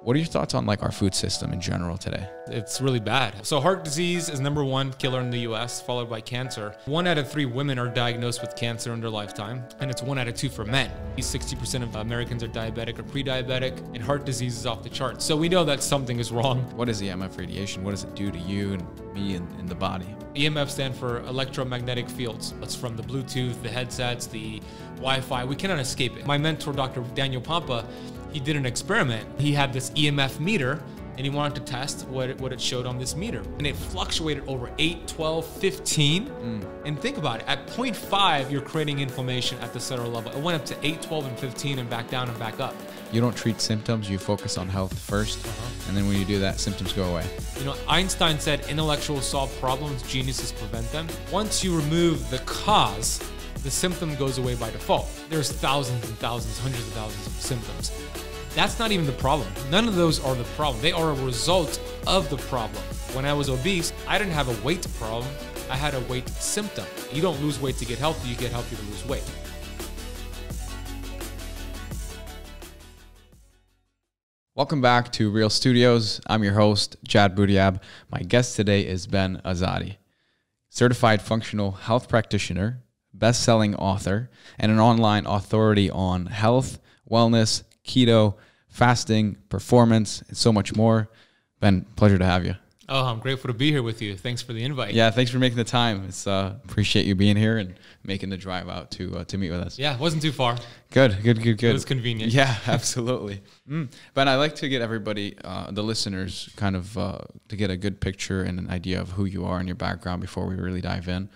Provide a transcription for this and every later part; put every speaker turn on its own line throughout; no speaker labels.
What are your thoughts on like our food system in general today?
It's really bad. So heart disease is #1 killer in the US, followed by cancer. 1 out of 3 women are diagnosed with cancer in their lifetime, and it's 1 out of 2 for men. 60% of Americans are diabetic or pre-diabetic, and heart disease is off the charts. So we know that something is wrong.
What is EMF radiation? What does it do to you and me and the body?
EMF stand for electromagnetic fields. It's from the Bluetooth, the headsets, the Wi-Fi. We cannot escape it. My mentor, Dr. Daniel Pompa, he did an experiment. He had this EMF meter, and he wanted to test what it showed on this meter. And it fluctuated over 8, 12, 15. And think about it, at 0.5, you're creating inflammation at the cellular level. It went up to 8, 12, and 15 and back down and back up.
You don't treat symptoms, you focus on health first. And then when you do that, symptoms go away.
You know, Einstein said intellectuals solve problems, geniuses prevent them. Once you remove the cause, the symptom goes away by default. There's thousands and thousands, hundreds of thousands of symptoms. That's not even the problem. None of those are the problem. They are a result of the problem. When I was obese, I didn't have a weight problem. I had a weight symptom. You don't lose weight to get healthy, you get healthy to lose weight.
Welcome back to Real Studios. I'm your host, Jad Boudiab. My guest today is Ben Azadi, certified functional health practitioner, best-selling author, and an online authority on health, wellness, keto, fasting, performance, and so much more. Ben, pleasure to have you.
Oh, I'm grateful to be here with you. Thanks for the invite.
Yeah, thanks for making the time. It's appreciate you being here and making the drive out to meet with us.
Yeah, it wasn't too far.
Good.
It was convenient.
Yeah, absolutely. Ben, I like to get everybody, the listeners, kind of to get a good picture and an idea of who you are and your background before we really dive in.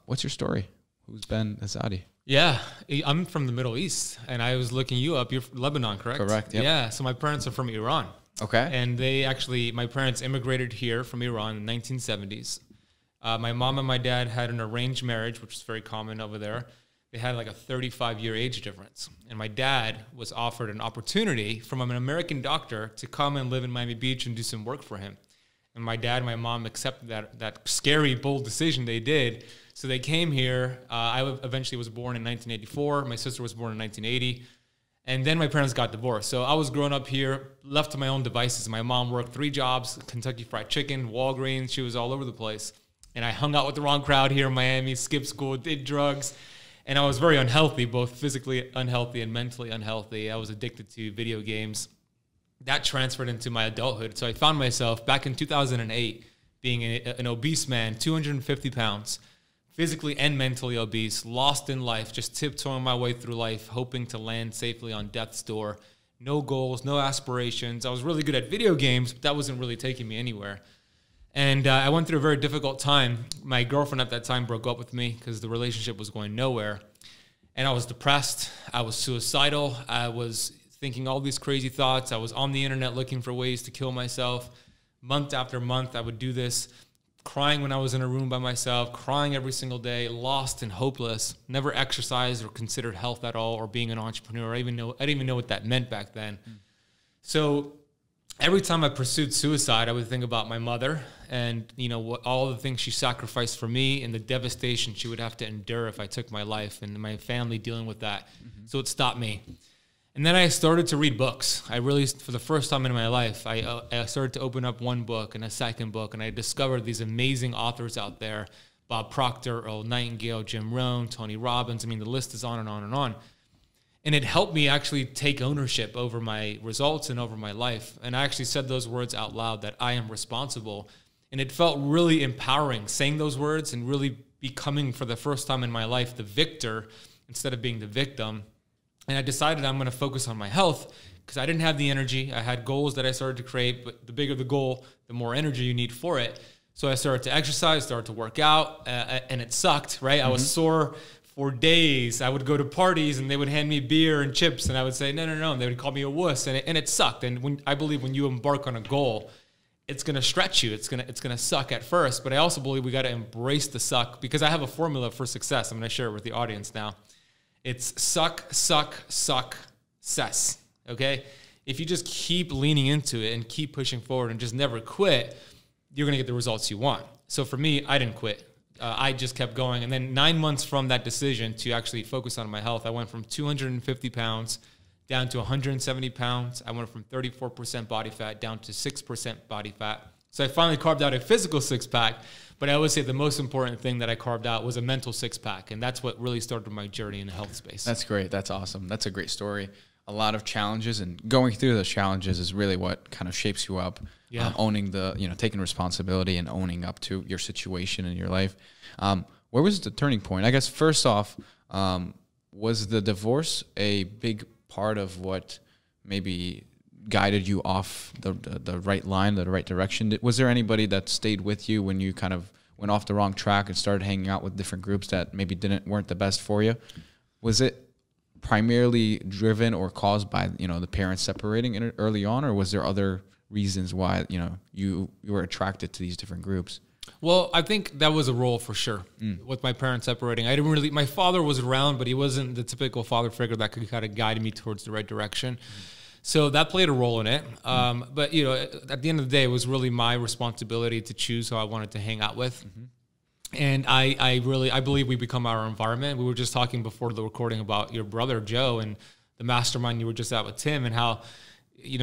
What's your story? Who's Ben Azadi?
Yeah, I'm from the Middle East, and I was looking you up. You're from Lebanon, correct?
Correct, yep.
Yeah, so my parents are from Iran.
Okay.
And my parents immigrated here from Iran in the 1970s. My mom and my dad had an arranged marriage, which is very common over there. They had like a 35-year age difference. And my dad was offered an opportunity from an American doctor to come and live in Miami Beach and do some work for him. And my dad and my mom accepted that scary, bold decision they did. So they came here. I eventually was born in 1984. My sister was born in 1980. And then my parents got divorced. So I was growing up here, left to my own devices. My mom worked 3 jobs, Kentucky Fried Chicken, Walgreens. She was all over the place. And I hung out with the wrong crowd here in Miami, skipped school, did drugs. And I was very unhealthy, both physically unhealthy and mentally unhealthy. I was addicted to video games. That transferred into my adulthood. So I found myself back in 2008 being an obese man, 250 pounds, physically and mentally obese, lost in life, just tiptoeing my way through life, hoping to land safely on death's door. No goals, no aspirations. I was really good at video games, but that wasn't really taking me anywhere. And I went through a very difficult time. My girlfriend at that time broke up with me because the relationship was going nowhere. And I was depressed. I was suicidal. I was thinking all these crazy thoughts. I was on the internet looking for ways to kill myself. Month after month, I would do this. Crying when I was in a room by myself, crying every single day, lost and hopeless, never exercised or considered health at all or being an entrepreneur. I didn't even know what that meant back then. So every time I pursued suicide, I would think about my mother and, you know, all the things she sacrificed for me and the devastation she would have to endure if I took my life and my family dealing with that. So it stopped me. And then I started to read books. I really, for the first time in my life, I started to open up one book and a second book, and I discovered these amazing authors out there, Bob Proctor, Earl Nightingale, Jim Rohn, Tony Robbins. I mean, the list is on and on and on. And it helped me actually take ownership over my results and over my life. And I actually said those words out loud, that I am responsible. And it felt really empowering saying those words and really becoming, for the first time in my life, the victor instead of being the victim. And I decided I'm going to focus on my health because I didn't have the energy. I had goals that I started to create, but the bigger the goal, the more energy you need for it. So I started to exercise, started to work out, and it sucked, right? I was sore for days. I would go to parties and they would hand me beer and chips and I would say, no, no, no. And they would call me a wuss, and it sucked. And I believe when you embark on a goal, it's going to stretch you. It's going to suck at first, but I also believe we got to embrace the suck because I have a formula for success. I'm going to share it with the audience now. It's suck, suck, suck, cess, okay? If you just keep leaning into it and keep pushing forward and just never quit, you're going to get the results you want. So for me, I didn't quit. I just kept going. And then 9 months from that decision to actually focus on my health, I went from 250 pounds down to 170 pounds. I went from 34% body fat down to 6% body fat. So I finally carved out a physical six-pack, but I always say the most important thing that I carved out was a mental six-pack, and that's what really started my journey in the health space.
That's great. That's awesome. That's a great story. A lot of challenges, and going through those challenges is really what kind of shapes you up.
Yeah.
Owning taking responsibility and owning up to your situation in your life. Where was the turning point? I guess first off, was the divorce a big part of what maybe guided you off the right line, the right direction? Was there anybody that stayed with you when you kind of went off the wrong track and started hanging out with different groups that maybe weren't the best for you? Was it primarily driven or caused by the parents separating early on, or was there other reasons why you were attracted to these different groups?
Well, I think that was a role for sure with my parents separating. I didn't really. My father was around, but he wasn't the typical father figure that could kind of guide me towards the right direction. So that played a role in it. But at the end of the day, it was really my responsibility to choose who I wanted to hang out with. And I believe we become our environment. We were just talking before the recording about your brother Joe and the mastermind you were just at with Tim, and how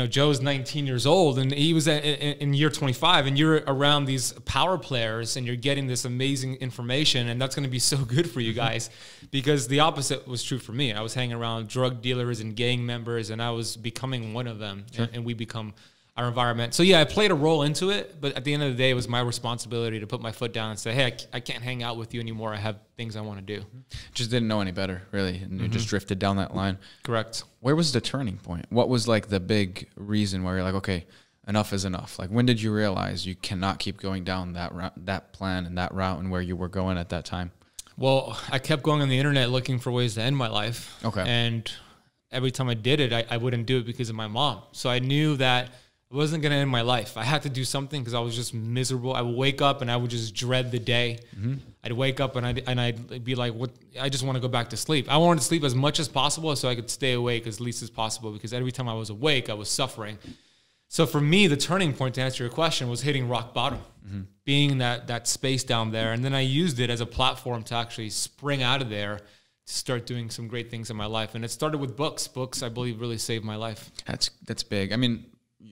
Joe's 19 years old and he was in year 25, and you're around these power players and you're getting this amazing information, and that's going to be so good for you guys, because the opposite was true for me. I was hanging around drug dealers and gang members, and I was becoming one of them. Sure. And we become our environment. So yeah, I played a role into it, but at the end of the day, it was my responsibility to put my foot down and say, hey, I can't hang out with you anymore. I have things I want to do.
Just didn't know any better, really, and you just drifted down that line.
Correct.
Where was the turning point? What was like the big reason where you're like, okay, enough is enough? Like, when did you realize you cannot keep going down that route, that plan and that route, and where you were going at that time?
Well, I kept going on the internet looking for ways to end my life.
Okay.
And every time I did it, I wouldn't do it because of my mom. So I knew that it wasn't going to end my life. I had to do something because I was just miserable. I would wake up and I would just dread the day. I'd wake up and I'd be like, "What? I just want to go back to sleep." I wanted to sleep as much as possible so I could stay awake as least as possible, because every time I was awake, I was suffering. So for me, the turning point, to answer your question, was hitting rock bottom, being in that space down there. And then I used it as a platform to actually spring out of there, to start doing some great things in my life. And it started with books. Books, I believe, really saved my life.
That's big. I mean,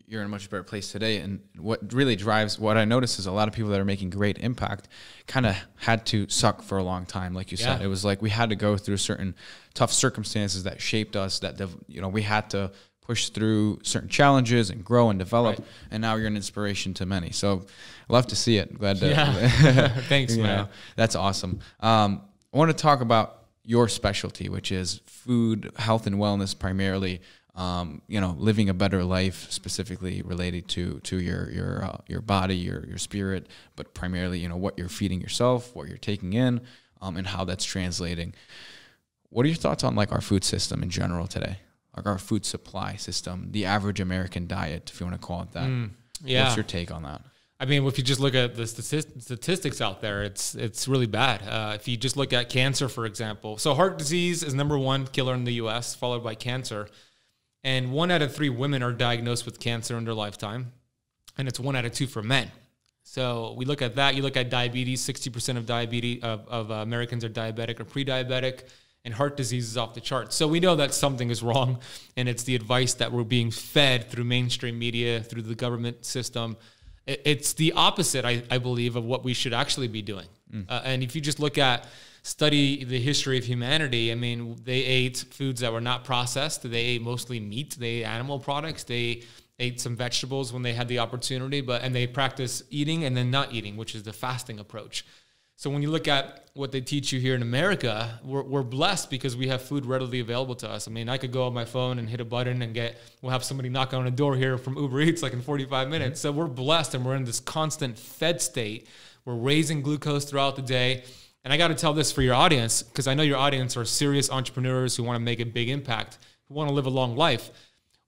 you're in a much better place today. And what really drives, what I notice is a lot of people that are making great impact kind of had to suck for a long time. Like you said, it was like we had to go through certain tough circumstances that shaped us, that, we had to push through certain challenges and grow and develop. Right. And now you're an inspiration to many. So I love to see it. Glad to.
Thanks, man.
That's awesome. I want to talk about your specialty, which is food, health, and wellness primarily. Living a better life, specifically related to your body, your spirit, but primarily, what you're feeding yourself, what you're taking in, and how that's translating. What are your thoughts on like our food system in general today? Like our food supply system, the average American diet, if you want to call it that. What's your take on that?
I mean, if you just look at the statistics out there, it's really bad. If you just look at cancer, for example. So heart disease is #1 killer in the U.S., followed by cancer. And 1 out of 3 women are diagnosed with cancer in their lifetime. And it's 1 out of 2 for men. So we look at that. You look at diabetes, 60% of Americans are diabetic or pre-diabetic. And heart disease is off the charts. So we know that something is wrong. And it's the advice that we're being fed through mainstream media, through the government system. It's the opposite, I believe, of what we should actually be doing. And if you just study the history of humanity, I mean, they ate foods that were not processed. They ate mostly meat. They ate animal products. They ate some vegetables when they had the opportunity, and they practiced eating and then not eating, which is the fasting approach. So when you look at what they teach you here in America, we're blessed because we have food readily available to us. I mean, I could go on my phone and hit a button and we'll have somebody knock on a door here from Uber Eats like in 45 minutes. So we're blessed, and we're in this constant fed state. We're raising glucose throughout the day. And I got to tell this for your audience, because I know your audience are serious entrepreneurs who want to make a big impact, who want to live a long life.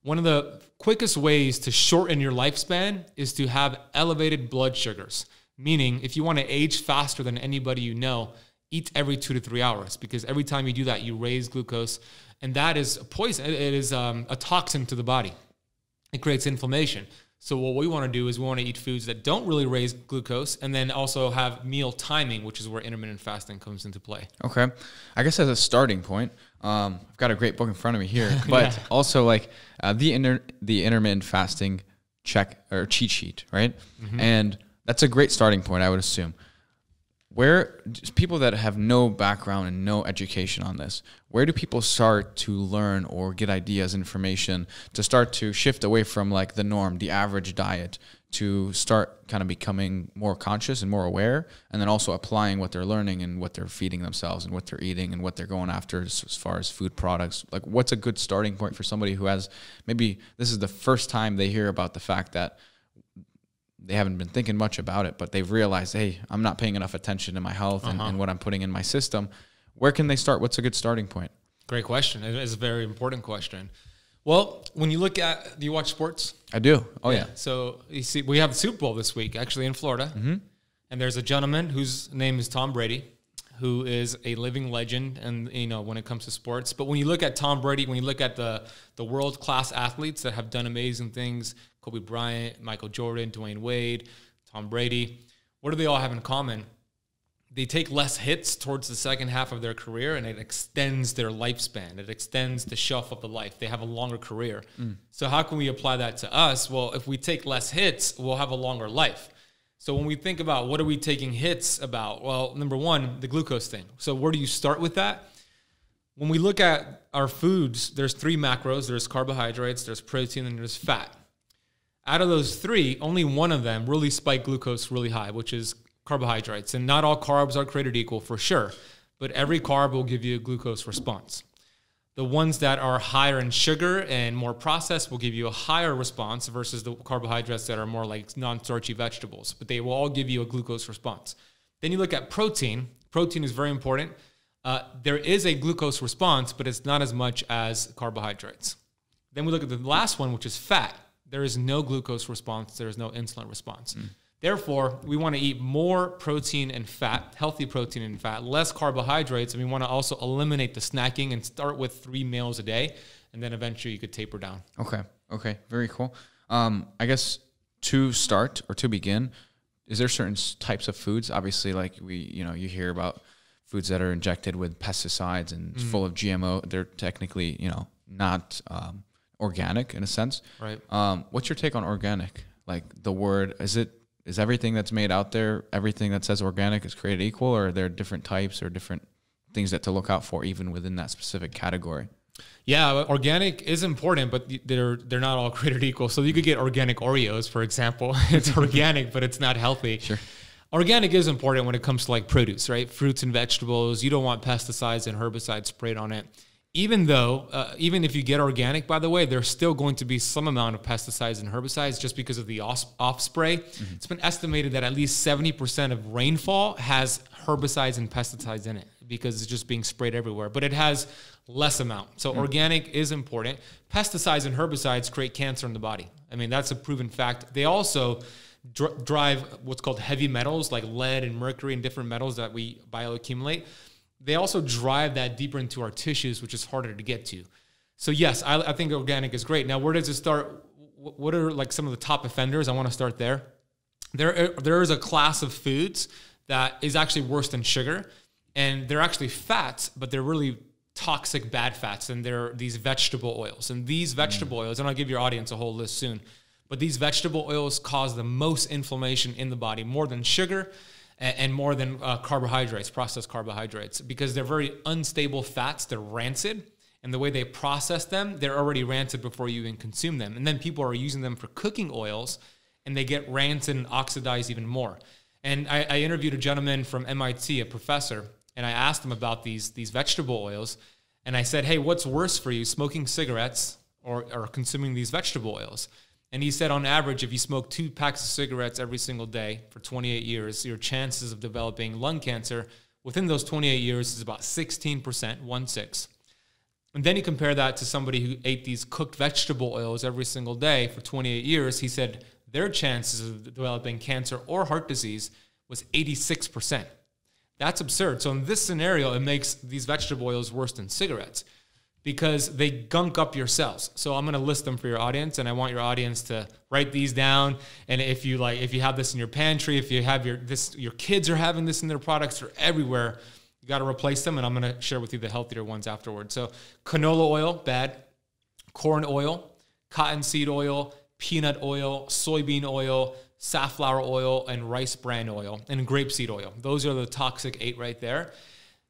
One of the quickest ways to shorten your lifespan is to have elevated blood sugars. Meaning, if you want to age faster than anybody you know, eat every 2 to 3 hours, because every time you do that, you raise glucose. And that is a poison. It is a toxin to the body. It creates inflammation. So what we want to do is we want to eat foods that don't really raise glucose, and then also have meal timing, which is where intermittent fasting comes into play.
Okay. I guess as a starting point, I've got a great book in front of me here, but also like the intermittent fasting cheat sheet, right? And that's a great starting point, I would assume. Where people that have no background and no education on this, where do people start to learn or get ideas, information to start to shift away from like the norm, the average diet, to start kind of becoming more conscious and more aware, and then also applying what they're learning and what they're feeding themselves and what they're eating and what they're going after as far as food products? Like, what's a good starting point for somebody who has, maybe this is the first time they hear about the fact that they haven't been thinking much about it, but they've realized, hey, I'm not paying enough attention to my health and what I'm putting in my system. Where can they start? What's a good starting point?
Great question. It is a very important question. Well, when you look at, do you watch sports?
I do. Oh, yeah.
So you see, we have the Super Bowl this week, actually in Florida. And there's a gentleman whose name is Tom Brady, who is a living legend, and when it comes to sports. But when you look at Tom Brady, when you look at the world-class athletes that have done amazing things, Kobe Bryant, Michael Jordan, Dwayne Wade, Tom Brady, what do they all have in common? They take less hits towards the second half of their career, and it extends their lifespan. It extends the shelf of the life. They have a longer career. So how can we apply that to us? Well, if we take less hits, we'll have a longer life. So when we think about what are we taking hits about? Well, number one, the glucose thing. So where do you start with that? When we look at our foods, there's 3 macros. There's carbohydrates, there's protein, and there's fat. Out of those 3, only one of them really spike glucose really high, which is carbohydrates. And not all carbs are created equal, for sure, but every carb will give you a glucose response. The ones that are higher in sugar and more processed will give you a higher response versus the carbohydrates that are more like non-starchy vegetables, but they will all give you a glucose response. Then you look at protein. Protein is very important. There is a glucose response, but it's not as much as carbohydrates. Then we look at the last one, which is fat. There is no glucose response. There is no insulin response. Therefore, we want to eat more protein and fat, healthy protein and fat, less carbohydrates, and we want to also eliminate the snacking and start with 3 meals a day, and then eventually you could taper down. Okay, very cool. I guess to start or to begin, is there certain types of foods? Obviously, like you hear about foods that are injected with pesticides and full of GMO. They're technically, not organic in a sense. Right.
What's your take on organic? Like the word, is everything that's made out there, everything that says organic is created equal, or are there different types or different things that to look out for even within that specific category?
Yeah, organic is important, but they're not all created equal. So you could get organic Oreos, for example. It's organic, but it's not healthy.
Sure.
Organic is important when it comes to like produce, right? Fruits and vegetables. You don't want pesticides and herbicides sprayed on it. Even if you get organic, by the way, there's still going to be some amount of pesticides and herbicides just because of the off spray. It's been estimated that at least 70% of rainfall has herbicides and pesticides in it because it's just being sprayed everywhere, but it has less amount. So organic is important. Pesticides and herbicides create cancer in the body. I mean, that's a proven fact. They also drive what's called heavy metals like lead and mercury and different metals that we bioaccumulate. They also drive that deeper into our tissues, which is harder to get to. So yes, I think organic is great. Now, where does it start? What are like some of the top offenders? I want to start there. There is a class of foods that is actually worse than sugar, and they're actually fats, but they're really toxic bad fats, and they're these vegetable oils. And these vegetable oils, and I'll give your audience a whole list soon, but these vegetable oils cause the most inflammation in the body, more than sugar, and more than carbohydrates, processed carbohydrates, because they're very unstable fats. They're rancid, and the way they process them, they're already rancid before you even consume them. And then people are using them for cooking oils, and they get rancid and oxidized even more. And I interviewed a gentleman from MIT, a professor, and I asked him about these vegetable oils, and I said, hey, what's worse for you, smoking cigarettes or consuming these vegetable oils? And he said, on average, if you smoke 2 packs of cigarettes every single day for 28 years, your chances of developing lung cancer within those 28 years is about 16%, 1/6. And then you compare that to somebody who ate these cooked vegetable oils every single day for 28 years. He said their chances of developing cancer or heart disease was 86%. That's absurd. So in this scenario, it makes these vegetable oils worse than cigarettes. because they gunk up your cells. So I'm going to list them for your audience, and I want your audience to write these down. And if you have this in your pantry, if you have your kids are having this in their products, they're everywhere, you got to replace them. And I'm going to share with you the healthier ones afterwards. So canola oil, bad. Corn oil, cottonseed oil, peanut oil, soybean oil, safflower oil, and rice bran oil, and grapeseed oil. Those are the toxic 8 right there.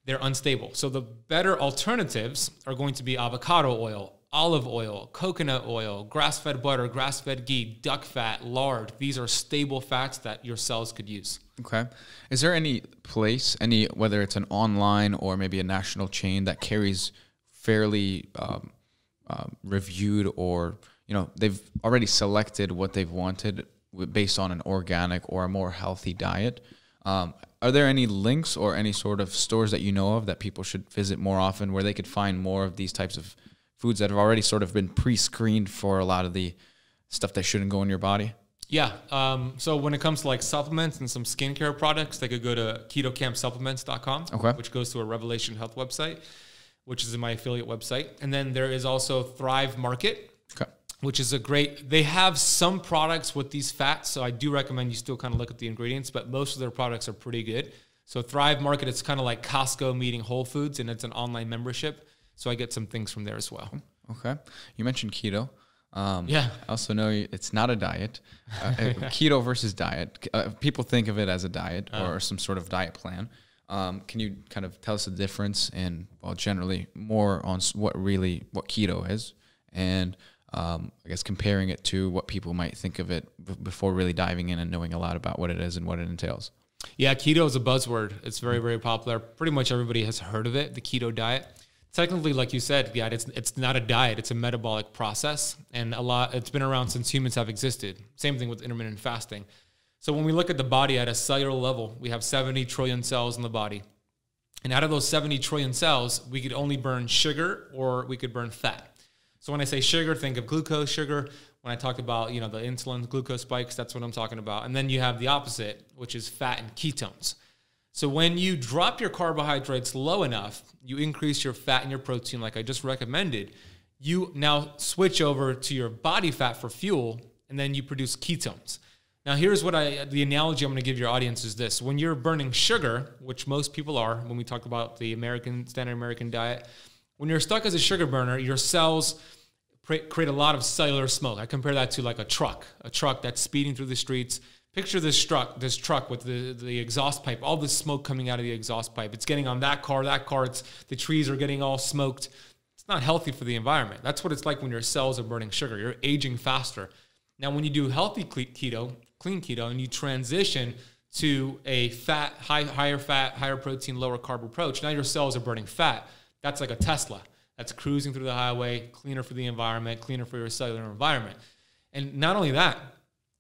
They're unstable. So the better alternatives are going to be avocado oil, olive oil, coconut oil, grass-fed butter, grass-fed ghee, duck fat, lard. These are stable fats that your cells could use.
Okay. Is there any place, whether it's an online or maybe a national chain that carries fairly reviewed, or, they've already selected what they've wanted based on an organic or a more healthy diet? Are there any links or any sort of stores that you know of that people should visit more often where they could find more of these types of foods that have already sort of been pre-screened for a lot of the stuff that shouldn't go in your body?
Yeah. So when it comes to like supplements and some skincare products, they could go to ketokampsupplements.com,
okay,
which goes to a Revelation Health website, which is my affiliate website. And then there is also Thrive Market, okay, which is they have some products with these fats. So I do recommend you still kind of look at the ingredients, but most of their products are pretty good. So Thrive Market, it's kind of like Costco meeting Whole Foods, and it's an online membership. So I get some things from there as well.
Okay. You mentioned keto.
Yeah.
I also know it's not a diet. Keto versus diet. People think of it as a diet or some sort of diet plan. Can you kind of tell us the difference and, well, generally more on what keto is, and I guess comparing it to what people might think of it before really diving in and knowing a lot about what it is and what it entails?
Yeah, keto is a buzzword. It's very, very popular. Pretty much everybody has heard of it, the keto diet. Technically, like you said, yeah, it's not a diet. It's a metabolic process, and it's been around since humans have existed. Same thing with intermittent fasting. So when we look at the body at a cellular level, we have 70 trillion cells in the body. And out of those 70 trillion cells, we could only burn sugar or we could burn fat. So when I say sugar, think of glucose sugar. When I talk about, the insulin, glucose spikes, that's what I'm talking about. And then you have the opposite, which is fat and ketones. So when you drop your carbohydrates low enough, you increase your fat and your protein like I just recommended, you now switch over to your body fat for fuel, and then you produce ketones. Now here's the analogy I'm going to give your audience is this. When you're burning sugar, which most people are, when we talk about the standard American diet, when you're stuck as a sugar burner, your cells create a lot of cellular smoke. I compare that to like a truck that's speeding through the streets. Picture this truck with the exhaust pipe, all the smoke coming out of the exhaust pipe. It's getting on that car, the trees are getting all smoked. It's not healthy for the environment. That's what it's like when your cells are burning sugar. You're aging faster. Now, when you do healthy keto, clean keto, and you transition to a higher fat, higher protein, lower carb approach, now your cells are burning fat. That's like a Tesla. That's cruising through the highway, cleaner for the environment, cleaner for your cellular environment. And not only that,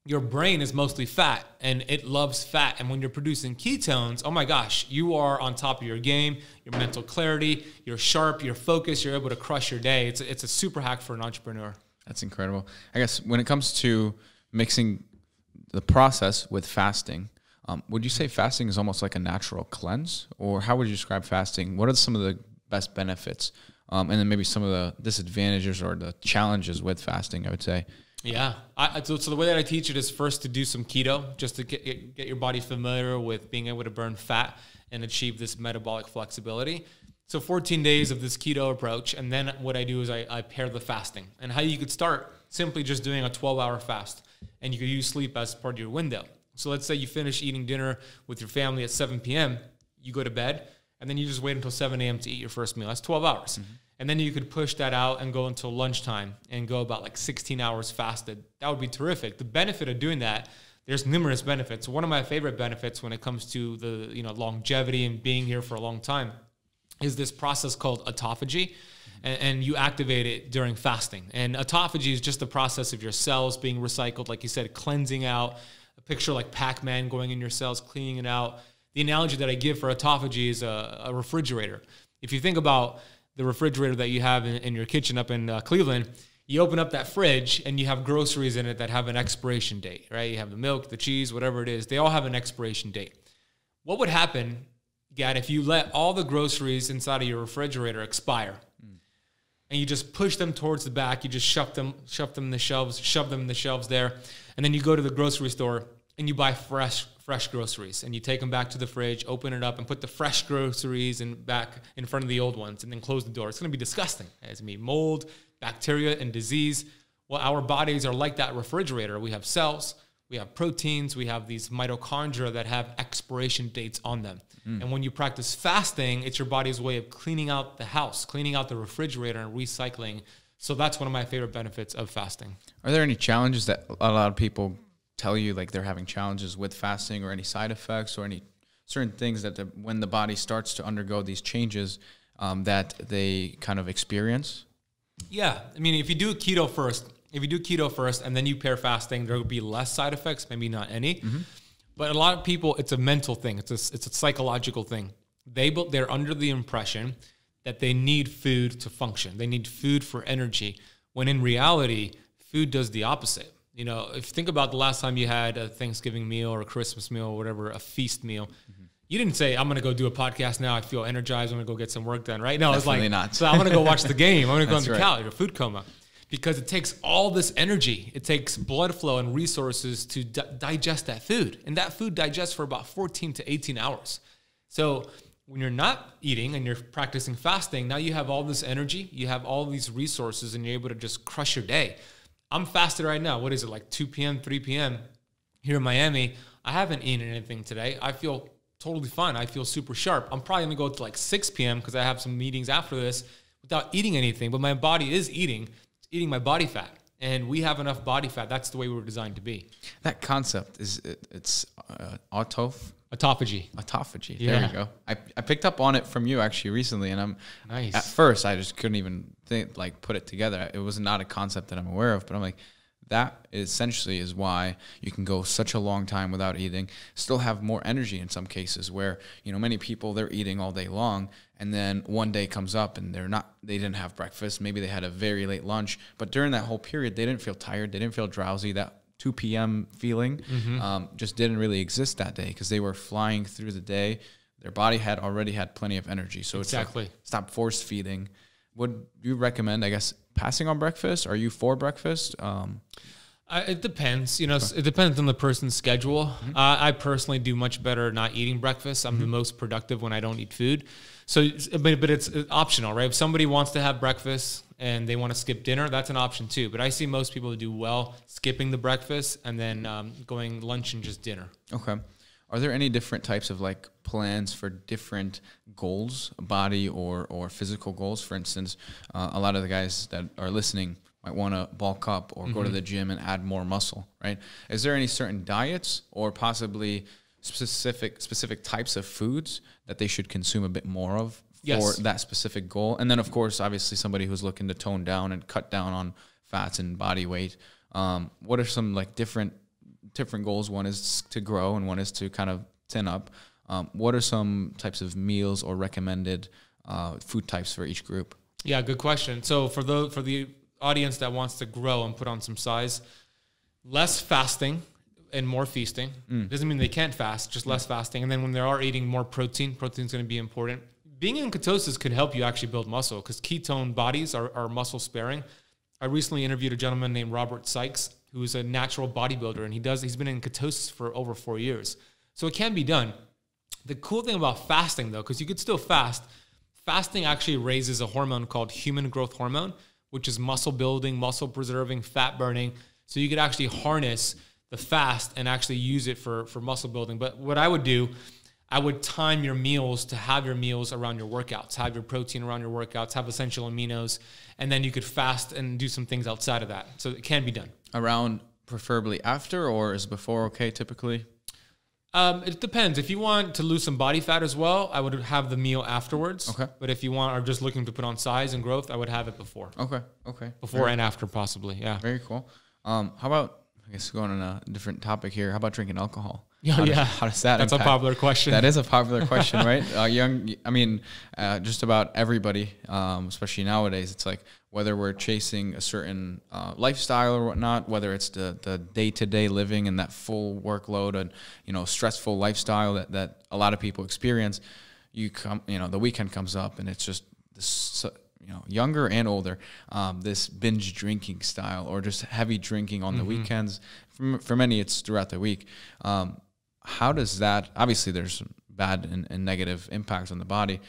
your brain is mostly fat, and it loves fat. And when you're producing ketones, oh my gosh, you are on top of your game, your mental clarity, you're sharp, you're focused, you're able to crush your day. It's a super hack for an entrepreneur.
That's incredible. I guess when it comes to mixing the process with fasting, would you say fasting is almost like a natural cleanse? Or how would you describe fasting? What are some of the best benefits? And then maybe some of the disadvantages or the challenges with fasting, I would say.
Yeah. So the way that I teach it is first to do some keto, just to get your body familiar with being able to burn fat and achieve this metabolic flexibility. So 14 days of this keto approach. And then what I do is I pair the fasting. And how you could start simply just doing a 12-hour fast. And you could use sleep as part of your window. So let's say you finish eating dinner with your family at 7 p.m., you go to bed, and then you just wait until 7 a.m. to eat your first meal. That's 12 hours. Mm-hmm. And then you could push that out and go until lunchtime and go about like 16 hours fasted. That would be terrific. The benefit of doing that, there's numerous benefits. One of my favorite benefits when it comes to the longevity and being here for a long time is this process called autophagy. And you activate it during fasting. And autophagy is just the process of your cells being recycled, like you said, cleansing out. A picture like Pac-Man going in your cells, cleaning it out. The analogy that I give for autophagy is a refrigerator. If you think about the refrigerator that you have in your kitchen up in Cleveland, you open up that fridge and you have groceries in it that have an expiration date, right? You have the milk, the cheese, whatever it is. They all have an expiration date. What would happen, Gad, if you let all the groceries inside of your refrigerator expire? and you just push them towards the back. You just shove them in the shelves there. And then you go to the grocery store and you buy fresh groceries, and you take them back to the fridge, open it up, and put the fresh groceries back in front of the old ones, and then close the door. It's going to be disgusting. It's going to be mold, bacteria, and disease. Well, our bodies are like that refrigerator. We have cells, we have proteins, we have these mitochondria that have expiration dates on them. And when you practice fasting, it's your body's way of cleaning out the house, cleaning out the refrigerator, and recycling. So that's one of my favorite benefits of fasting.
Are there any challenges that a lot of people tell you, like they're having challenges with fasting, or any side effects, or any certain things that when the body starts to undergo these changes that they kind of experience?
Yeah. I mean, if you do keto first and then you pair fasting, there will be less side effects, maybe not any. But a lot of people, it's a mental thing. It's a psychological thing. They're under the impression that they need food to function. They need food for energy, when in reality, food does the opposite. You know, if you think about the last time you had a Thanksgiving meal or a Christmas meal or whatever, a feast meal, you didn't say, I'm going to go do a podcast now. I feel energized. I'm going to go get some work done, right? No, it's like,
not.
So I'm going to go watch the game. I'm going to go into
right.
couch or food coma, because it takes all this energy. It takes blood flow and resources to digest that food. And that food digests for about 14 to 18 hours. So when you're not eating and you're practicing fasting, now you have all this energy, you have all these resources, and you're able to just crush your day. I'm fasted right now. What is it, like 2 p.m., 3 p.m. here in Miami? I haven't eaten anything today. I feel totally fine. I feel super sharp. I'm probably going to go to like 6 p.m. because I have some meetings after this without eating anything. But my body is eating my body fat. And we have enough body fat. That's the way we were designed to be.
That concept it's
autophagy.
Autophagy.
Yeah.
There you go. I picked up on it from you actually recently, and
Nice.
At first I just couldn't even put it together. It was not a concept that I'm aware of, but I'm like, that essentially is why you can go such a long time without eating, still have more energy in some cases, where, you know, many people, they're eating all day long, and then one day comes up and they didn't have breakfast. Maybe they had a very late lunch, but during that whole period, they didn't feel tired. They didn't feel drowsy. That 2 p.m. feeling just didn't really exist that day, because they were flying through the day. Their body had already had plenty of energy. So
exactly.
It's like, stop force feeding. Would you recommend, I guess, passing on breakfast? Are you for breakfast?
It depends. You know, It depends on the person's schedule. I personally do much better not eating breakfast. I'm the most productive when I don't eat food. So, but it's optional, right? If somebody wants to have breakfast and they want to skip dinner, that's an option too. But I see most people do well skipping the breakfast and then going lunch and just dinner.
Okay. Are there any different types of like plans for different goals, body or physical goals? For instance, a lot of the guys that are listening might want to bulk up or go to the gym and add more muscle, right? Is there any certain diets or possibly specific types of foods that they should consume a bit more of for that specific goal? And then, of course, obviously somebody who's looking to tone down and cut down on fats and body weight. What are some like different goals? One is to grow and one is to kind of thin up. What are some types of meals or recommended food types for each group?
Yeah, good question. So for the audience that wants to grow and put on some size, less fasting and more feasting. Doesn't mean they can't fast, just less fasting. And then when they are eating more protein's going to be important. Being in ketosis could help you actually build muscle, because ketone bodies are muscle sparing. I recently interviewed a gentleman named Robert Sykes, who's a natural bodybuilder, and he's been in ketosis for over 4 years. So it can be done. The cool thing about fasting, though, because you could still fast, fasting actually raises a hormone called human growth hormone, which is muscle building, muscle preserving, fat burning. So you could actually harness the fast and actually use it for muscle building. But what I would do, I would time your meals to have your meals around your workouts, have your protein around your workouts, have essential aminos, and then you could fast and do some things outside of that. So it can be done.
Around preferably after, or is before okay typically?
It depends. If you want to lose some body fat as well, I would have the meal afterwards.
Okay.
But if you are just looking to put on size and growth, I would have it before.
Okay.
Before and after, possibly. Yeah.
Very cool. How about, I guess going on a different topic here, how about drinking alcohol?
Yeah.
How does that
That's
impact?
a popular question.
That is a popular question, right? Just about everybody, especially nowadays, it's like whether we're chasing a certain lifestyle or whatnot, whether it's the day-to-day living and that full workload and, you know, stressful lifestyle that a lot of people experience, the weekend comes up and it's just this, younger and older, this binge drinking style or just heavy drinking on the weekends. For many, it's throughout the week. How does that, obviously there's bad and negative impacts on the body.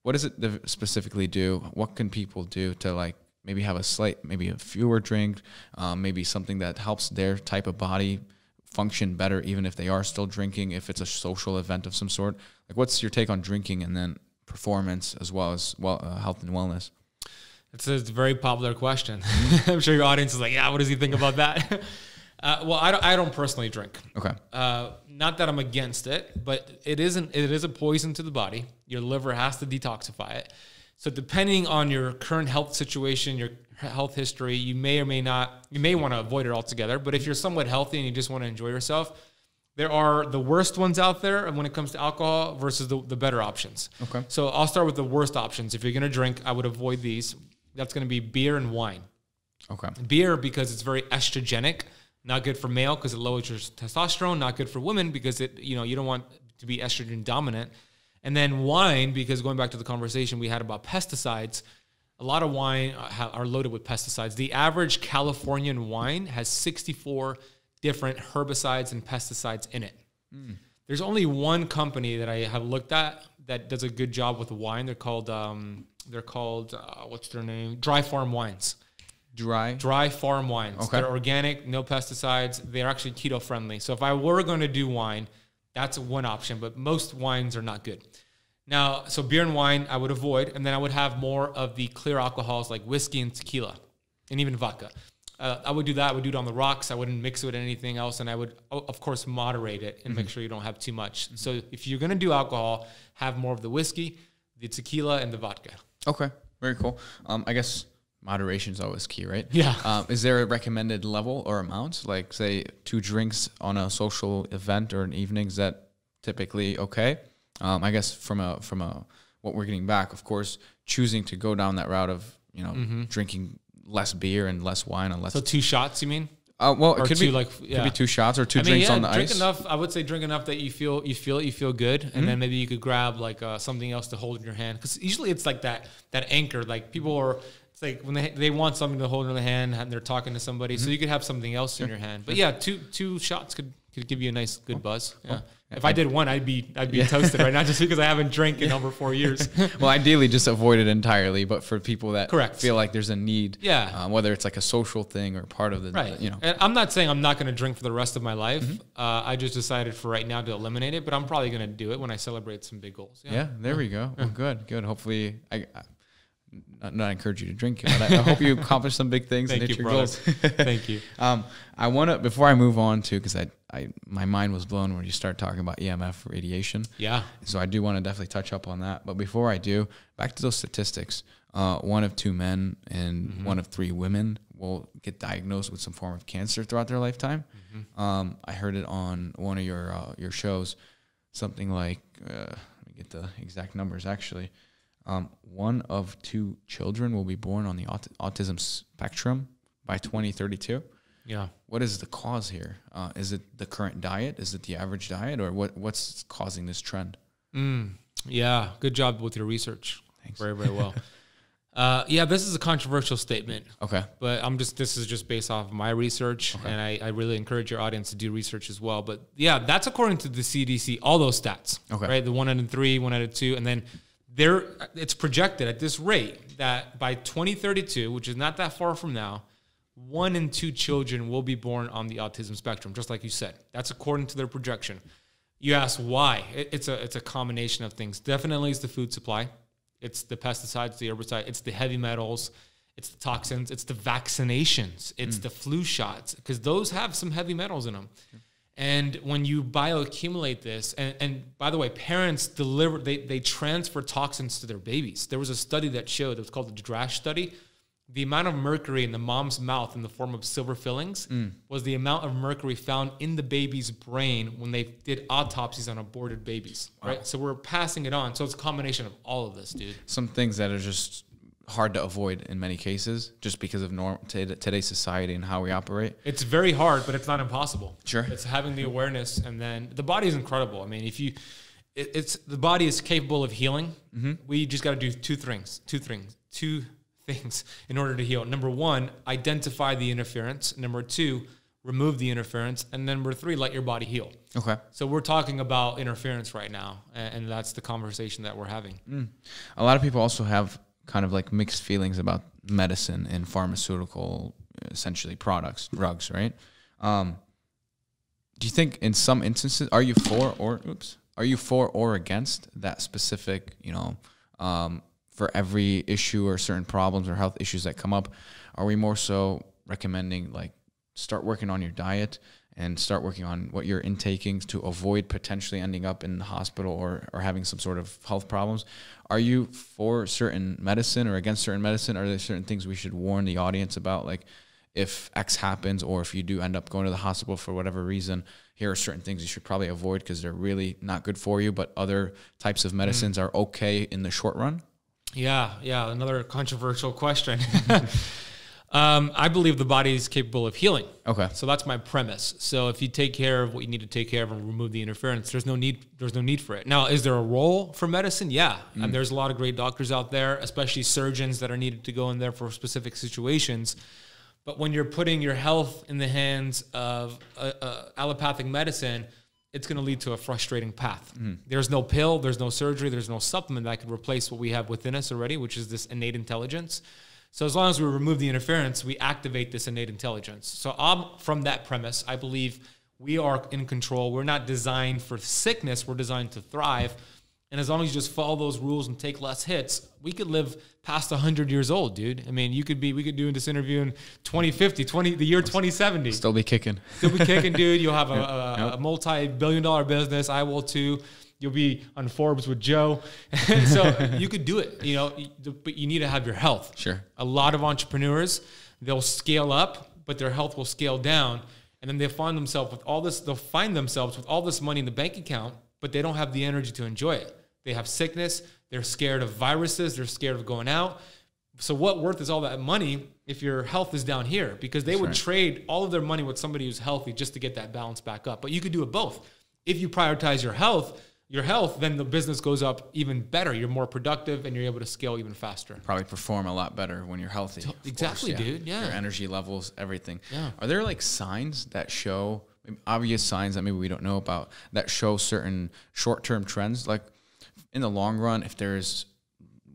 What does it specifically do? What can people do to like maybe have maybe a fewer drink, maybe something that helps their type of body function better, even if they are still drinking, if it's a social event of some sort? Like, what's your take on drinking and then performance as well as health and wellness?
It's a very popular question. I'm sure your audience is like, yeah, what does he think about that? Well, I don't personally drink.
Okay.
Not that I'm against it, but it is a poison to the body. Your liver has to detoxify it. So depending on your current health situation, your health history, you may want to avoid it altogether. But if you're somewhat healthy and you just want to enjoy yourself, there are the worst ones out there when it comes to alcohol versus the better options.
Okay.
So I'll start with the worst options. If you're going to drink, I would avoid these. That's going to be beer and wine. Okay. Beer, because it's very estrogenic. Not good for male because it lowers your testosterone. Not good for women because you don't want to be estrogen dominant. And then wine, because going back to the conversation we had about pesticides, a lot of wine are loaded with pesticides. The average Californian wine has 64 different herbicides and pesticides in it. There's only one company that I have looked at that does a good job with wine. They're called what's their name? Dry Farm Wines. Dry Farm Wines. Okay. They're organic, no pesticides. They're actually keto friendly. So if I were going to do wine, that's one option, but most wines are not good. Now, so beer and wine I would avoid, and then I would have more of the clear alcohols like whiskey and tequila, and even vodka. I would do that. I would do it on the rocks. I wouldn't mix it with anything else, and I would, of course, moderate it and make sure you don't have too much. So if you're going to do alcohol, have more of the whiskey, the tequila, and the vodka.
Okay, very cool. I guess moderation is always key, right?
Yeah.
Is there a recommended level or amount? Like, say, 2 drinks on a social event or an evening, is that typically okay? I guess from a what we're getting back, of course, choosing to go down that route of drinking less beer and less wine and less.
So 2 shots, you mean?
Well, it could be 2 shots or 2 drinks on the
drink
ice.
Enough. I would say drink enough that you feel good, and then maybe you could grab like something else to hold in your hand, because usually it's like that anchor. Like people are. It's like when they want something to hold in their hand and they're talking to somebody, so you could have something else in your hand. But yeah, two shots could give you a nice good buzz. Yeah. If I did one, I'd be toasted right now, just because I haven't drank in over 4 years.
Well, ideally, just avoid it entirely. But for people that feel like there's a need, whether it's like a social thing or part of the,
And I'm not saying I'm not going to drink for the rest of my life. I just decided for right now to eliminate it, but I'm probably going to do it when I celebrate some big goals.
Yeah, there we go. Well, good. Hopefully, I not encourage you to drink, but I hope you accomplish some big things and hit your goals.
Thank you.
I want to, before I move on to, because my mind was blown when you start talking about EMF radiation.
Yeah.
So I do want to definitely touch up on that. But before I do, back to those statistics. 1 of 2 men and 1 of 3 women will get diagnosed with some form of cancer throughout their lifetime. I heard it on one of your shows, something like, let me get the exact numbers actually. 1 of 2 children will be born on the autism spectrum by 2032.
Yeah.
What is the cause here? Is it the current diet? Is it the average diet? Or what's causing this trend?
Yeah. Good job with your research.
Thanks.
Very, very well. This is a controversial statement.
Okay.
But this is just based off of my research. Okay. And I really encourage your audience to do research as well. But yeah, that's according to the CDC, all those stats. Okay. Right? The 1 out of 3, 1 out of 2, and then it's projected at this rate that by 2032, which is not that far from now, 1 in 2 children will be born on the autism spectrum, just like you said. That's according to their projection. You ask why? It's a combination of things. Definitely it's the food supply. It's the pesticides, the herbicide. It's the heavy metals. It's the toxins. It's the vaccinations. It's the flu shots, because those have some heavy metals in them. And when you bioaccumulate this, and by the way, parents they transfer toxins to their babies. There was a study that showed, it was called the DRASH study. The amount of mercury in the mom's mouth in the form of silver fillings was the amount of mercury found in the baby's brain when they did autopsies on aborted babies, right? So we're passing it on. So it's a combination of all of this, dude.
Some things that are just hard to avoid in many cases, just because of today's society and how we operate.
It's very hard, but it's not impossible.
Sure.
It's having the awareness, and then the body is incredible. I mean, the body is capable of healing. We just got to do two things. two things in order to heal. Number one, identify the interference. Number two, remove the interference. And number three, let your body heal.
Okay.
So we're talking about interference right now, and that's the conversation that we're having.
A lot of people also have kind of like mixed feelings about medicine and pharmaceutical, essentially drugs, right? Do you think in some instances, are you for or against that specific, for every issue or certain problems or health issues that come up? Are we more so recommending like start working on your diet and start working on what you're intaking to avoid potentially ending up in the hospital or having some sort of health problems? Are you for certain medicine or against certain medicine? Are there certain things we should warn the audience about? Like if X happens, or if you do end up going to the hospital for whatever reason, here are certain things you should probably avoid because they're really not good for you, but other types of medicines are okay in the short run?
Yeah. Another controversial question. I believe the body is capable of healing.
Okay.
So that's my premise. So if you take care of what you need to take care of and remove the interference, there's no need for it. Now, is there a role for medicine? Yeah. And there's a lot of great doctors out there, especially surgeons that are needed to go in there for specific situations. But when you're putting your health in the hands of allopathic medicine, it's going to lead to a frustrating path. There's no pill, there's no surgery, there's no supplement that could replace what we have within us already, which is this innate intelligence. So as long as we remove the interference, we activate this innate intelligence. So from that premise, I believe we are in control. We're not designed for sickness, we're designed to thrive. And as long as you just follow those rules and take less hits, we could live past 100 years old, dude. I mean, we could do this interview in 2050, the year 2070.
Still be kicking.
Dude. You'll have a multi-billion-dollar business. I will too. You'll be on Forbes with Joe. So you could do it, but you need to have your health.
Sure.
A lot of entrepreneurs, they'll scale up, but their health will scale down. And then they'll find themselves with all this money in the bank account, but they don't have the energy to enjoy it. They have sickness. They're scared of viruses. They're scared of going out. So what worth is all that money if your health is down here? Because they would trade all of their money with somebody who's healthy just to get that balance back up. But you could do it both. If you prioritize your health, then the business goes up even better. You're more productive and you're able to scale even faster.
Probably perform a lot better when you're healthy.
Exactly, dude. Yeah.
Your energy levels, everything.
Yeah.
Are there like signs that show, obvious signs that maybe we don't know about, that show certain short-term trends? Like in the long run, if there's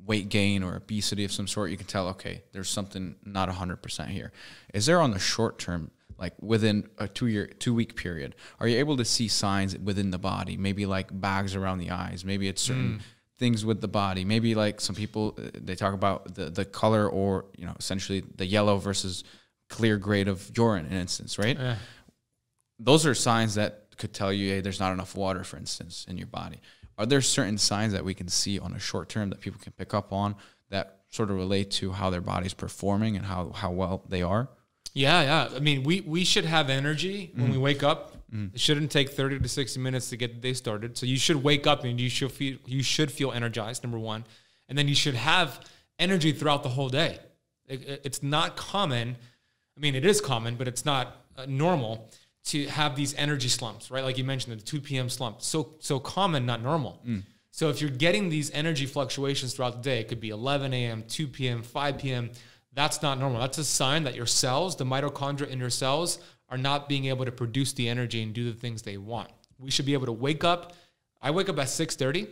weight gain or obesity of some sort, you can tell, okay, there's something not 100% here. Is there on the short term, like within a 2-week period, are you able to see signs within the body? Maybe like bags around the eyes. Maybe it's certain things with the body. Maybe like some people, they talk about the color or, essentially the yellow versus clear grade of urine, in instance, right?
Yeah.
Those are signs that could tell you, hey, there's not enough water, for instance, in your body. Are there certain signs that we can see on a short term that people can pick up on that sort of relate to how their body's performing and how well they are?
Yeah. I mean, we should have energy when we wake up. It shouldn't take 30 to 60 minutes to get the day started. So you should wake up and you should feel energized, number one. And then you should have energy throughout the whole day. It's not common. I mean, it is common, but it's not normal to have these energy slumps, right? Like you mentioned, the 2 p.m. slump. So common, not normal. So if you're getting these energy fluctuations throughout the day, it could be 11 a.m., 2 p.m., 5 p.m., that's not normal. That's a sign that your cells, the mitochondria in your cells, are not being able to produce the energy and do the things they want. We should be able to wake up. I wake up at 6:30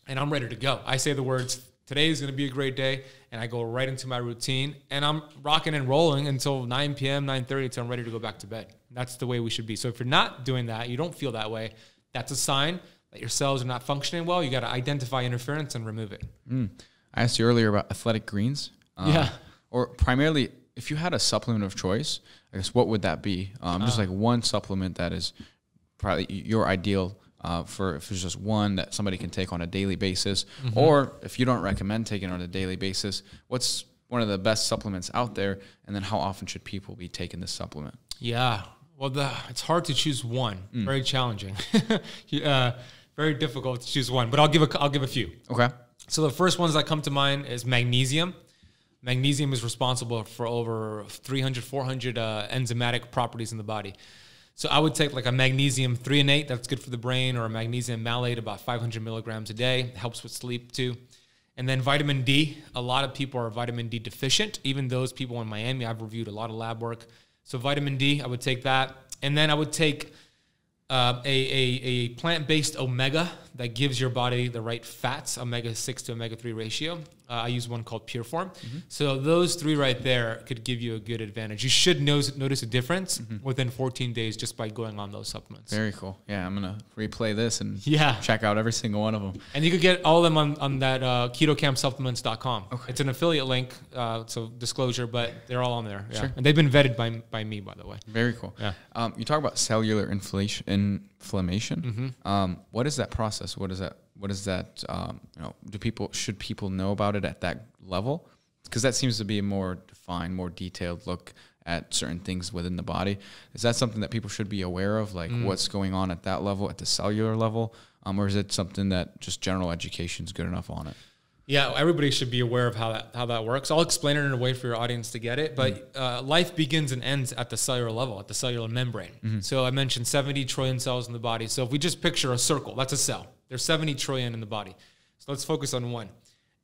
and I'm ready to go. I say the words, today is going to be a great day, and I go right into my routine, and I'm rocking and rolling until 9 p.m., 9:30 until I'm ready to go back to bed. That's the way we should be. So if you're not doing that, you don't feel that way, that's a sign that your cells are not functioning well. You got to identify interference and remove it.
I asked you earlier about athletic greens. Or primarily, if you had a supplement of choice, I guess what would that be? Just like one supplement that is probably your ideal for if there's just one that somebody can take on a daily basis. Or if you don't recommend taking it on a daily basis, what's one of the best supplements out there? And then how often should people be taking this supplement?
Yeah. Well, it's hard to choose one. Very challenging. Very difficult to choose one. But I'll give a few.
Okay.
So the first ones that come to mind is magnesium. Magnesium is responsible for over 300, 400 enzymatic properties in the body. So I would take like a magnesium threonate, that's good for the brain, or a magnesium malate, about 500 milligrams a day. Helps with sleep too. And then vitamin D, a lot of people are vitamin D deficient. Even those people in Miami, I've reviewed a lot of lab work. So vitamin D, I would take that. And then I would take a plant-based omega that gives your body the right fats, omega-6 to omega-3 ratio. I use one called Pureform. So those three right there could give you a good advantage. You should notice a difference within 14 days just by going on those supplements.
Very cool. Yeah, I'm going to replay this and
yeah,
check out every single one of them.
And you could get all of them on that KetoKampSupplements.com. Okay. It's an affiliate link, so disclosure, but they're all on there. Yeah. Sure. And they've been vetted by me, by the way.
Very cool. Yeah. You talk about cellular inflammation. What is that process? What is that? Should people know about it at that level? Because that seems to be a more defined, more detailed look at certain things within the body. Is that something that people should be aware of, like what's going on at that level, at the cellular level? Or is it something that just general education is good enough on it?
Yeah, everybody should be aware of how that works. I'll explain it in a way for your audience to get it. But life begins and ends at the cellular level, at the cellular membrane. So I mentioned 70 trillion cells in the body. So if we just picture a circle, that's a cell. There's 70 trillion in the body. So let's focus on one.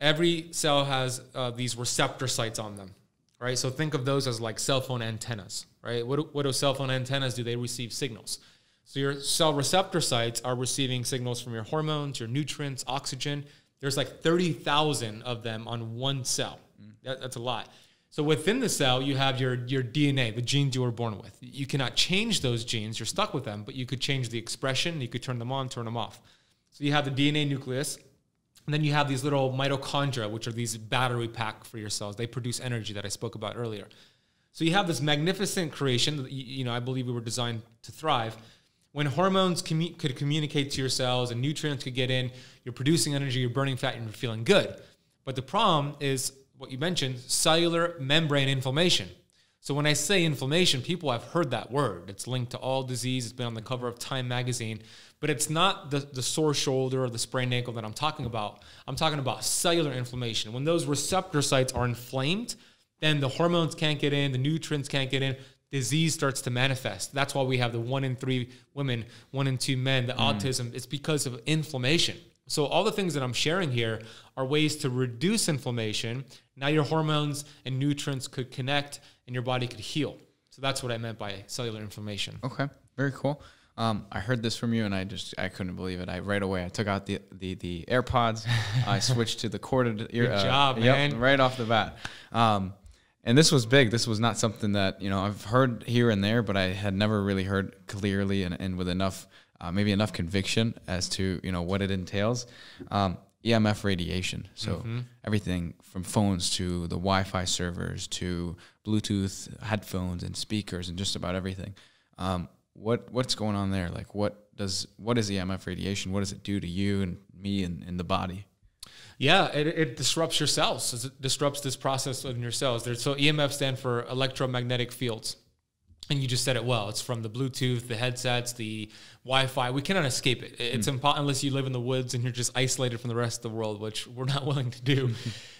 Every cell has these receptor sites on them, right? So think of those as like cell phone antennas, right? What do cell phone antennas do? They receive signals. So your cell receptor sites are receiving signals from your hormones, your nutrients, oxygen. There's like 30,000 of them on one cell. That's a lot. So within the cell, you have your DNA, the genes you were born with. You cannot change those genes. You're stuck with them, but you could change the expression. You could turn them on, turn them off. So you have the DNA nucleus, and then you have these little mitochondria, which are these battery pack for your cells. They produce energy that I spoke about earlier. So you have this magnificent creation. I believe we were designed to thrive. When hormones could communicate to your cells and nutrients could get in, you're producing energy, you're burning fat, and you're feeling good. But the problem is what you mentioned, cellular membrane inflammation. So when I say inflammation, people have heard that word. It's linked to all disease. It's been on the cover of Time magazine. But it's not the sore shoulder or the sprained ankle that I'm talking about. I'm talking about cellular inflammation. When those receptor sites are inflamed, then the hormones can't get in, the nutrients can't get in, disease starts to manifest. That's why we have the 1 in 3 women, 1 in 2 men, the autism. It's because of inflammation. So all the things that I'm sharing here are ways to reduce inflammation. Now your hormones and nutrients could connect and your body could heal. So that's what I meant by cellular inflammation.
Okay, very cool. I heard this from you and I couldn't believe it. Right away, I took out the AirPods. I switched to the corded ear.
Good job, man.
Right off the bat. And this was big. This was not something that, I've heard here and there, but I had never really heard clearly and with enough, maybe enough conviction as to, what it entails. EMF radiation. So everything from phones to the Wi-Fi servers to Bluetooth headphones and speakers and just about everything. What's going on there? Like what is EMF radiation? What does it do to you and me and the body?
Yeah, it disrupts your cells. It disrupts this process in your cells. So EMF stand for electromagnetic fields. And you just said it well. It's from the Bluetooth, the headsets, the Wi-Fi. We cannot escape it. It's impossible unless you live in the woods and you're just isolated from the rest of the world, which we're not willing to do.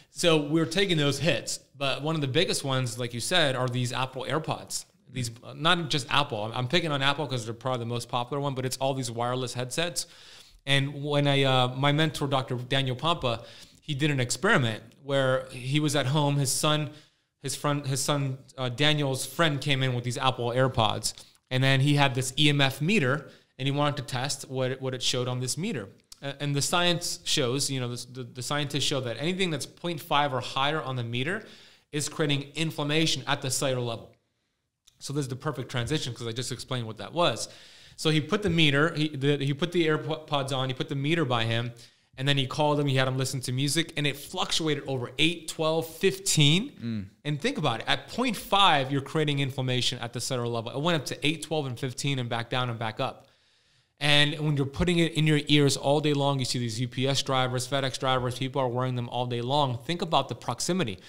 So we're taking those hits. But one of the biggest ones, like you said, are these Apple AirPods. These, not just Apple. I'm picking on Apple because they're probably the most popular one, but it's all these wireless headsets. And when my mentor, Dr. Daniel Pompa, he did an experiment where he was at home. His son Daniel's friend came in with these Apple AirPods, and then he had this EMF meter, and he wanted to test what it showed on this meter. And the science shows, the scientists show that anything that's 0.5 or higher on the meter is creating inflammation at the cellular level. So this is the perfect transition because I just explained what that was. So he put the meter, he put the AirPods on, he put the meter by him, and then he called him, he had him listen to music, and it fluctuated over 8, 12, 15. And think about it. At 0.5, you're creating inflammation at the cellular level. It went up to 8, 12, and 15 and back down and back up. And when you're putting it in your ears all day long, you see these UPS drivers, FedEx drivers, people are wearing them all day long. Think about the proximity.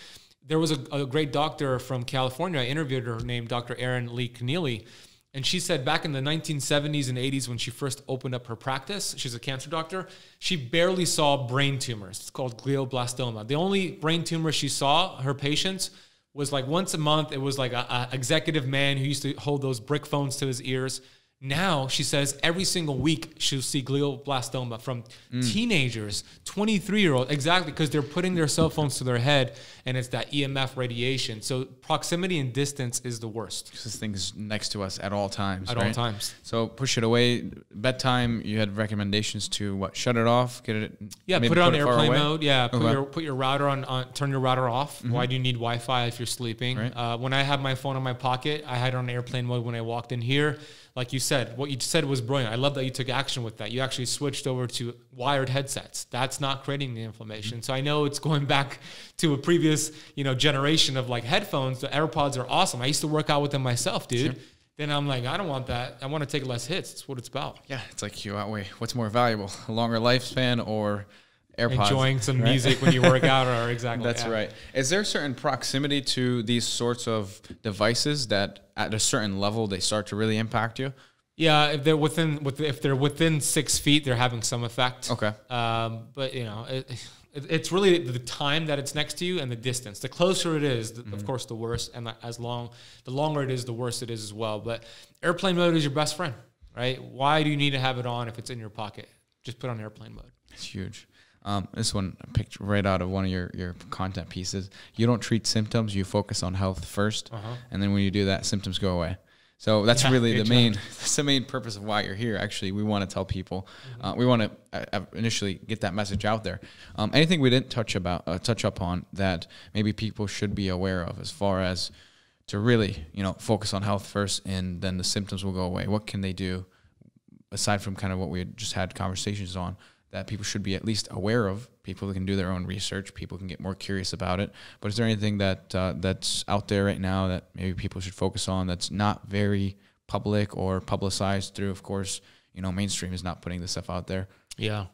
There was a great doctor from California. I interviewed her named Dr. Erin Lee Keneally. And she said back in the 1970s and 80s when she first opened up her practice, she's a cancer doctor, she barely saw brain tumors. It's called glioblastoma. The only brain tumor she saw, her patients, was like once a month. It was like a executive man who used to hold those brick phones to his ears. Now she says every single week she'll see glioblastoma from teenagers, 23-year-olds, exactly, because they're putting their cell phones to their head, and it's that EMF radiation. So proximity and distance is the worst.
This thing's next to us at all times.
At all times.
So push it away. Bedtime, you had recommendations to what? Shut it off? Get it?
Yeah, put it on airplane mode. Yeah, put your router on. Turn your router off. Why do you need Wi-Fi if you're sleeping? Right. When I had my phone in my pocket, I had it on airplane mode when I walked in here. Like you said, what you said was brilliant. I love that you took action with that. You actually switched over to wired headsets. That's not creating the inflammation. So I know it's going back to a previous, generation of like headphones. The AirPods are awesome. I used to work out with them myself, dude. Sure. Then I'm like, I don't want that. I want to take less hits. That's what it's about.
Yeah, it's like you outweigh what's more valuable, a longer lifespan or AirPods,
enjoying some music when you work out, or exactly.
That's right. Is there a certain proximity to these sorts of devices that at a certain level they start to really impact you?
Yeah, if they're within 6 feet, they're having some effect.
Okay.
But it's really the time that it's next to you and the distance. The closer it is, of course, the worse, and the longer it is, the worse it is as well. But airplane mode is your best friend, right? Why do you need to have it on if it's in your pocket? Just put on airplane mode.
It's huge. This one I picked right out of one of your content pieces. You don't treat symptoms, you focus on health first. And then when you do that, symptoms go away. So that's really that's the main purpose of why you're here. Actually, we want to tell people, we want to initially get that message out there. Anything we didn't touch upon that maybe people should be aware of as far as to really, focus on health first, and then the symptoms will go away. What can they do aside from kind of what we had just had conversations on, that people should be at least aware of? People can do their own research. People can get more curious about it. But is there anything that that's out there right now that maybe people should focus on that's not very public or publicized through, of course, mainstream is not putting this stuff out there?
Yeah.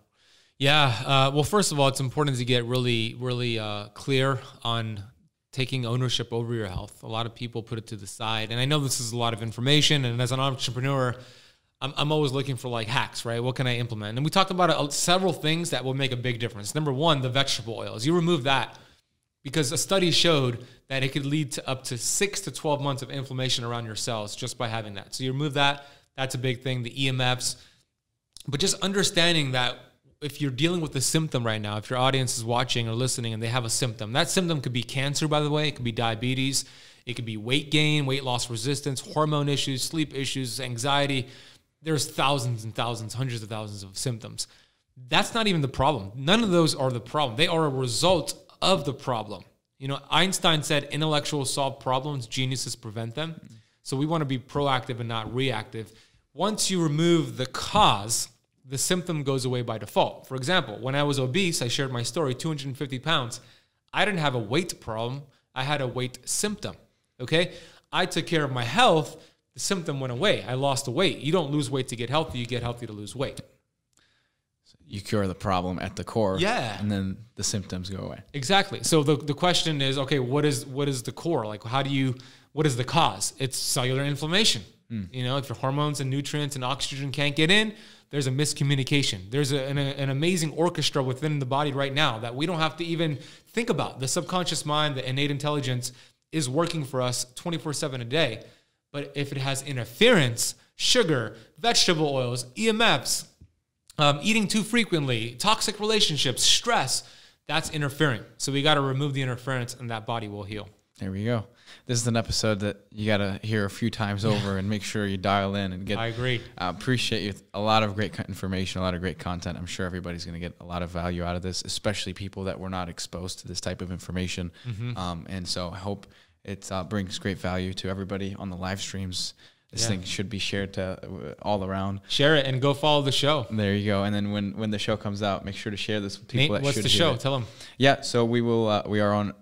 Well, first of all, it's important to get really, really clear on taking ownership over your health. A lot of people put it to the side. And I know this is a lot of information. And as an entrepreneur, I'm always looking for like hacks, right? What can I implement? And we talked about several things that will make a big difference. Number one, the vegetable oils. You remove that because a study showed that it could lead to up to 6 to 12 months of inflammation around your cells just by having that. So you remove that. That's a big thing. The EMFs. But just understanding that if you're dealing with a symptom right now, if your audience is watching or listening and they have a symptom, that symptom could be cancer, by the way. It could be diabetes. It could be weight gain, weight loss resistance, hormone issues, sleep issues, anxiety. There's thousands and thousands, hundreds of thousands of symptoms. That's not even the problem. None of those are the problem. They are a result of the problem. Einstein said intellectuals solve problems, geniuses prevent them. So we want to be proactive and not reactive. Once you remove the cause, the symptom goes away by default. For example, when I was obese, I shared my story, 250 pounds. I didn't have a weight problem. I had a weight symptom, okay? I took care of my health. The symptom went away. I lost the weight. You don't lose weight to get healthy. You get healthy to lose weight.
So you cure the problem at the core.
Yeah.
And then the symptoms go away.
Exactly. So the question is, okay, what is the core? Like, what is the cause? It's cellular inflammation. If your hormones and nutrients and oxygen can't get in, there's a miscommunication. There's an amazing orchestra within the body right now that we don't have to even think about. The subconscious mind, the innate intelligence is working for us 24/7 a day. But if it has interference, sugar, vegetable oils, EMFs, eating too frequently, toxic relationships, stress, that's interfering. So we got to remove the interference and that body will heal.
There we go. This is an episode that you got to hear a few times over and make sure you dial in and get. I
agree.
Appreciate you. A lot of great information, a lot of great content. I'm sure everybody's going to get a lot of value out of this, especially people that were not exposed to this type of information. And so I hope it brings great value to everybody on the live streams. This thing should be shared to all around.
Share it and go follow the show.
There you go. And then when the show comes out, make sure to share this with people.
Nate, what's the show? Tell them.
Yeah. So we are on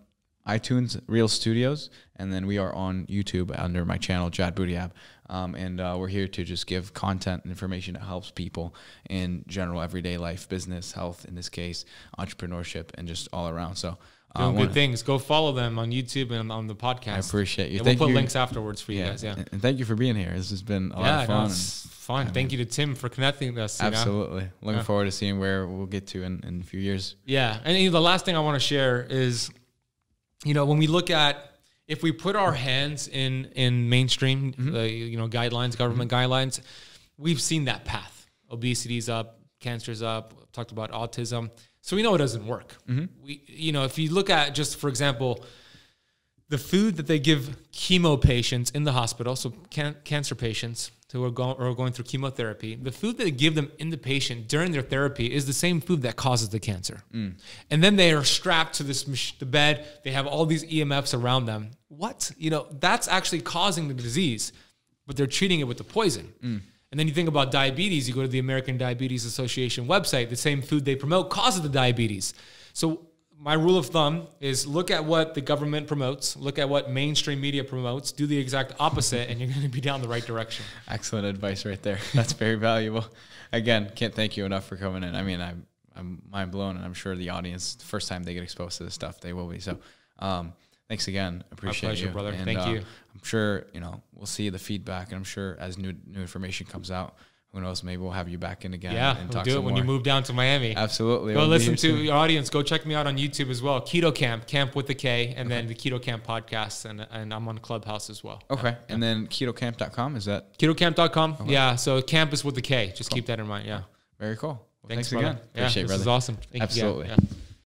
iTunes, Real Studios, and then we are on YouTube under my channel, Jad Boudiab. And we're here to just give content and information that helps people in general, everyday life, business, health, in this case, entrepreneurship, and just all around. So
doing good things. Go follow them on YouTube and on the podcast.
I appreciate you.
And we'll put links afterwards for you guys. Yeah.
And thank you for being here. This has been a lot of fun.
It's fun. Thank you to Tim for connecting us.
Absolutely. Looking forward to seeing where we'll get to in a few years.
Yeah. And the last thing I want to share is, when we look at, if we put our hands in mainstream, guidelines, government guidelines, we've seen that path. Obesity's up, cancer's up, talked about autism. So we know it doesn't work. If you look at just, for example, the food that they give chemo patients in the hospital, so cancer patients who are going through chemotherapy, the food that they give them in the patient during their therapy is the same food that causes the cancer. And then they are strapped to the bed. They have all these EMFs around them. What? That's actually causing the disease, but they're treating it with the poison. And then you think about diabetes, you go to the American Diabetes Association website, the same food they promote causes the diabetes. So my rule of thumb is look at what the government promotes, look at what mainstream media promotes, do the exact opposite, and you're going to be down the right direction.
Excellent advice right there. That's very valuable. Again, can't thank you enough for coming in. I mean, I'm mind blown, and I'm sure the audience, the first time they get exposed to this stuff, they will be. So thanks again. Appreciate
My pleasure,
you.
brother.
And,
thank you.
I'm sure, we'll see the feedback, and I'm sure as new information comes out, who knows, maybe we'll have you back in again.
Yeah,
and
we'll
talk
do it
some
when
more.
you move down to Miami.
Absolutely.
Go listen to your audience. Go check me out on YouTube as well. Keto Kamp, Camp with the K, and then the Keto Kamp podcast, and I'm on Clubhouse as well.
Okay.
Yeah.
And then ketokamp.com, is that?
KetoKamp.com.
Okay.
Yeah, so camp is with the K. Just keep that in mind. Yeah.
Very cool. Well,
Thanks
again.
brother.
Appreciate it,
this
brother.
is awesome. Thank
Absolutely.
you. Yeah.